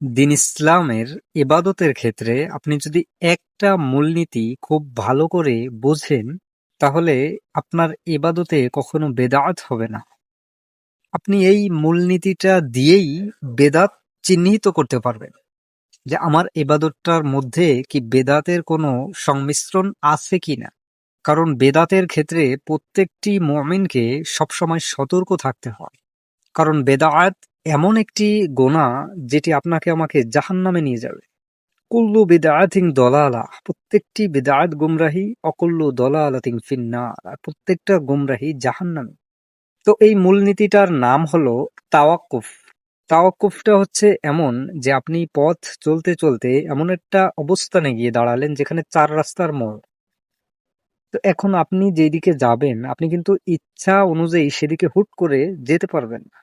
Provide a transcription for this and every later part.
দিন ইসলামের ইবাদতের ক্ষেত্রে আপনি যদি একটা মূলনীতি খুব ভালো করে বোঝেন, তাহলে আপনার ইবাদতে কখনো বেদাত হবে না। আপনি এই মূলনীতিটা দিয়েই বেদাত চিহ্নিত করতে পারবেন যে আমার ইবাদতটার মধ্যে কি বেদাতের কোনো সংমিশ্রণ আছে কিনা। কারণ বেদাতের ক্ষেত্রে প্রত্যেকটি মুমিনকে সবসময় সতর্ক থাকতে হয়। কারণ বেদাত এমন একটি গোনা যেটি আপনাকে আমাকে জাহান্নামে নিয়ে যাবে। কুল্লু বিদআতিন দলালা, প্রত্যেকটি বিদআত গুমরাহি, অকুল্লু দলালাতিন ফিন্নার, আর প্রত্যেকটা গুমরাহি জাহান্নামী। তো এই মূলনীতিটার নাম হলো তাওয়াক্কুফ। তাওয়াক্কুফটা হচ্ছে এমন যে আপনি পথ চলতে চলতে এমন একটা অবস্থানে গিয়ে দাঁড়ালেন যেখানে চার রাস্তার মোড়। তো এখন আপনি যেদিকে যাবেন আপনি কিন্তু ইচ্ছা অনুযায়ী সেদিকে হুট করে যেতে পারবেন না।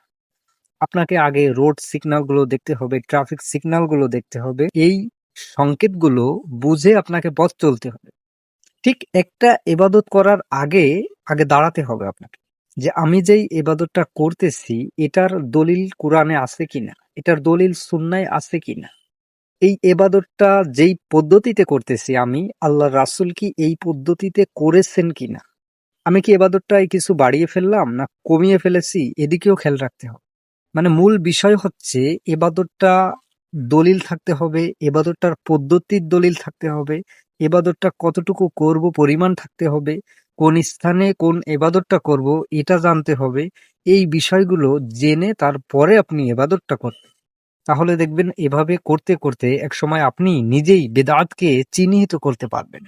আপনাকে আগে রোড সিগন্যাল গুলো দেখতে হবে, ট্রাফিক সিগন্যাল গুলো দেখতে হবে। এই সংকেতগুলো বুঝে আপনাকে পথ চলতে হবে। ঠিক একটা ইবাদত করার আগে আগে দাঁড়াতে হবে আপনাকে, যে আমি যেই ইবাদতটা করতেছি এটার দলিল কোরআনে আছে কিনা, এটার দলিল সুন্নায় আছে কিনা। এই ইবাদতটা যেই পদ্ধতিতে করতেছি আমি, আল্লাহর রাসূল কি এই পদ্ধতিতে করেছেন কিনা। আমি কি ইবাদতটায় কিছু বাড়িয়ে ফেললাম না কমিয়ে ফেলেছি, এদিকেও খেয়াল রাখতে হবে। মানে মূল বিষয় হচ্ছে এবাদতটা দলিল থাকতে হবে, এবাদতটার পদ্ধতির দলিল থাকতে হবে, এবাদতটা কতটুকু করব পরিমাণ থাকতে হবে, কোন স্থানে কোন এবাদতটা করব এটা জানতে হবে। এই বিষয়গুলো জেনে তারপরে আপনি এবাদতটা করবেন। তাহলে দেখবেন এভাবে করতে করতে একসময় আপনি নিজেই বেদাতকে চিহ্নিত করতে পারবেন।